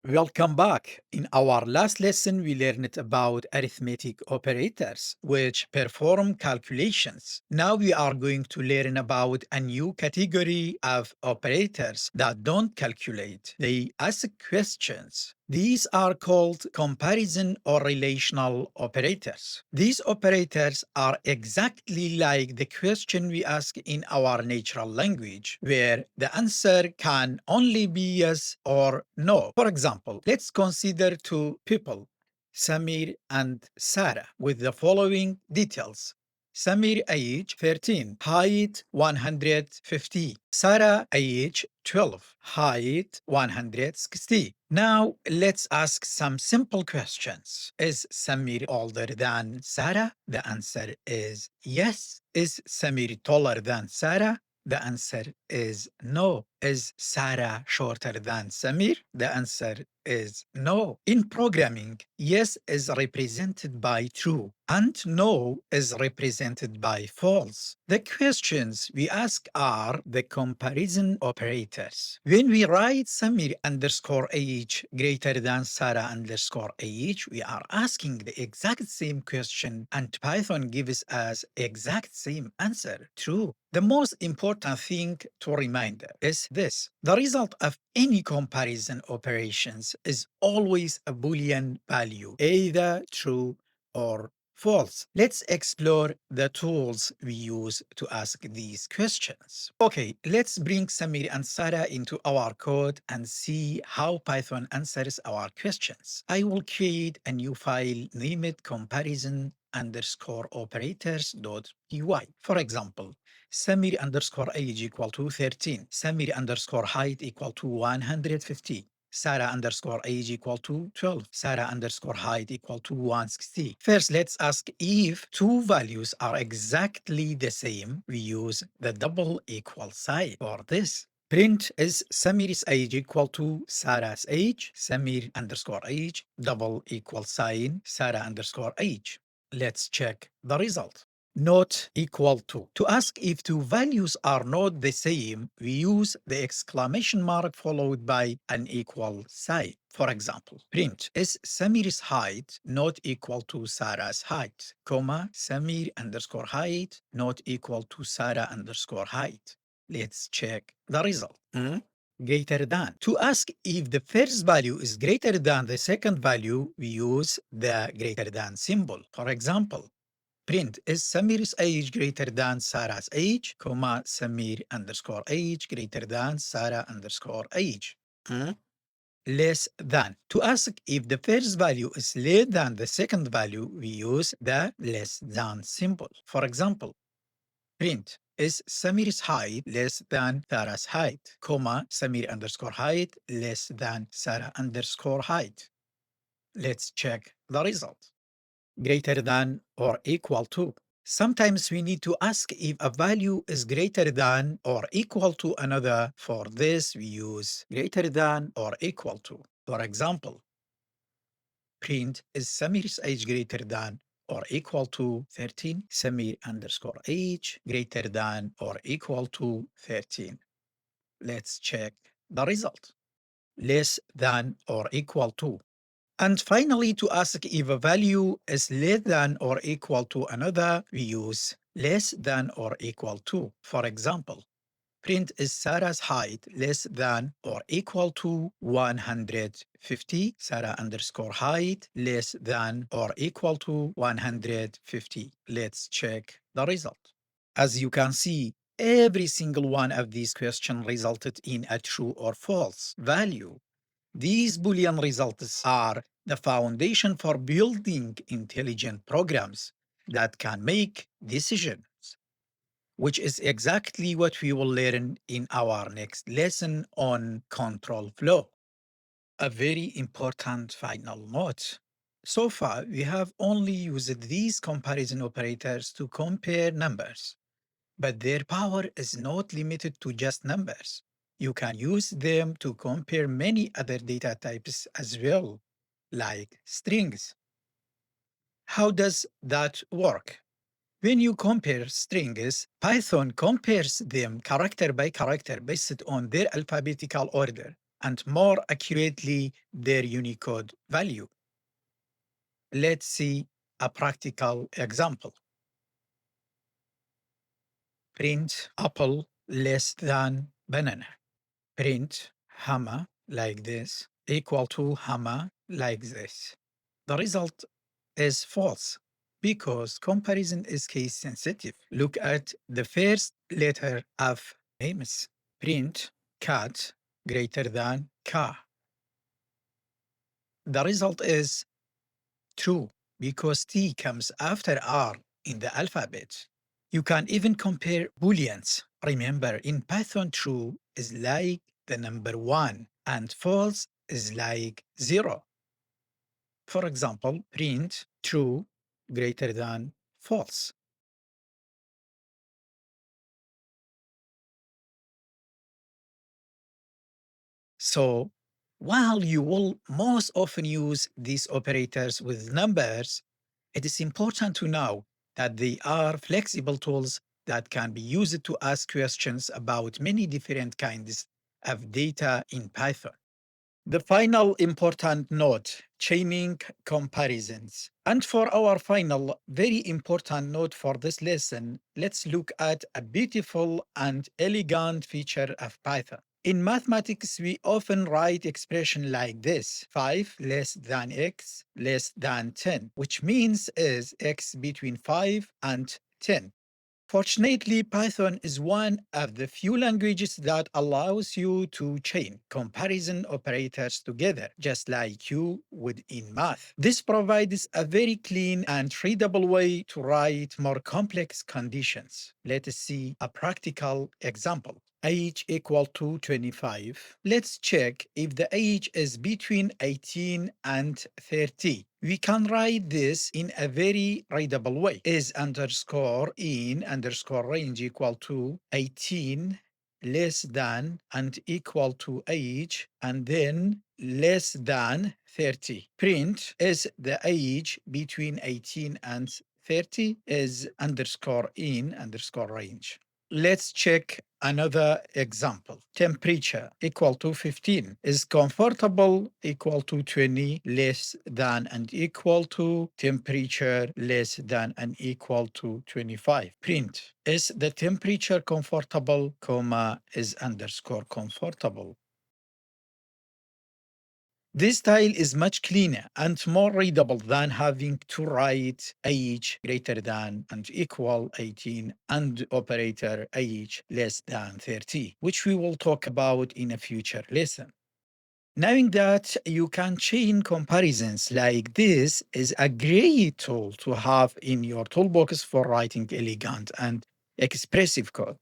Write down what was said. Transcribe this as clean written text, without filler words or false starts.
Welcome back. In our last lesson, we learned about arithmetic operators, which perform calculations. Now we are going to learn about a new category of operators that don't calculate. They ask questions. These are called comparison or relational operators. These operators are exactly like the question we ask in our natural language, where the answer can only be yes or no. For example, let's consider two people, Samir and Sarah, with the following details. Samir age 13, height 150. Sarah age 12, height 160. Now let's ask some simple questions. Is Samir older than Sarah? The answer is yes. Is Samir taller than Sarah? The answer is no. Is Sarah shorter than Samir? The answer is no. In programming, yes is represented by true and no is represented by false. The questions we ask are the comparison operators. When we write Samir underscore age greater than Sarah underscore age, we are asking the exact same question and Python gives us exact same answer, true. The most important thing to remind is this. The result of any comparison operations is always a Boolean value, either true or false. Let's explore the tools we use to ask these questions. Okay, let's bring Samir and Sarah into our code and see how Python answers our questions. I will create a new file named comparison underscore operators.py. For example, Samir underscore age equal to 13, Samir underscore height equal to 150. Sarah underscore age equal to 12, Sarah underscore height equal to 160. First, let's ask if two values are exactly the same. We use the double equal sign for this. Print is Samir's age equal to Sarah's age, Samir underscore age, double equal sign, Sarah underscore age. Let's check the result. Not equal to. To ask if two values are not the same, we use the exclamation mark followed by an equal sign. For example, print is Samir's height not equal to Sarah's height, comma, Samir underscore height not equal to Sarah underscore height. Let's check the result. Greater than. To ask if the first value is greater than the second value, we use the greater than symbol. For example, print is Samir's age greater than Sarah's age, comma, Samir underscore age greater than Sarah underscore age. Less than. To ask if the first value is less than the second value, we use the less than symbol. For example, print is Samir's height less than Sarah's height, comma, Samir underscore height less than Sarah underscore height. Let's check the result. Greater than or equal to. Sometimes we need to ask if a value is greater than or equal to another. For this, we use greater than or equal to. For example, print is Samir's age greater than or equal to 13, Samir underscore age greater than or equal to 13. Let's check the result. Less than or equal to. And finally, to ask if a value is less than or equal to another, we use less than or equal to. For example, print is Sarah's height less than or equal to 150, Sarah underscore height less than or equal to 150. Let's check the result. As you can see, every single one of these questions resulted in a true or false value. These Boolean results are the foundation for building intelligent programs that can make decisions, which is exactly what we will learn in our next lesson on control flow. A very important final note. So far, we have only used these comparison operators to compare numbers, but their power is not limited to just numbers. You can use them to compare many other data types as well, like strings. How does that work? When you compare strings, Python compares them character by character based on their alphabetical order and more accurately their Unicode value. Let's see a practical example. Print apple less than banana. Print Hama like this equal to Hama like this. The result is false because comparison is case sensitive. Look at the first letter of names. Print cat greater than ka. The result is true because T comes after R in the alphabet. You can even compare booleans. Remember, in Python, true is like the number 1 and false is like 0. For example, print true greater than false. So, while you will most often use these operators with numbers, it is important to know that they are flexible tools that can be used to ask questions about many different kinds of data in Python. The final important note, chaining comparisons. And for our final, very important note for this lesson, let's look at a beautiful and elegant feature of Python. In mathematics, we often write expression like this, 5 less than x less than 10, which means is x between 5 and 10. Fortunately, Python is one of the few languages that allows you to chain comparison operators together, just like you would in math. This provides a very clean and readable way to write more complex conditions. Let us see a practical example. Age equal to 25. Let's check if the age is between 18 and 30. We can write this in a very readable way. Is underscore in underscore range equal to 18 less than and equal to age and then less than 30. Print is the age between 18 and 30 is underscore in underscore range. Let's check another example. Temperature equal to 15 is comfortable equal to 20 less than and equal to temperature less than and equal to 25. Print is the temperature comfortable, comma is underscore comfortable. This style is much cleaner and more readable than having to write age greater than and equal 18 and operator age less than 30, which we will talk about in a future lesson. Knowing that you can chain comparisons like this is a great tool to have in your toolbox for writing elegant and expressive code.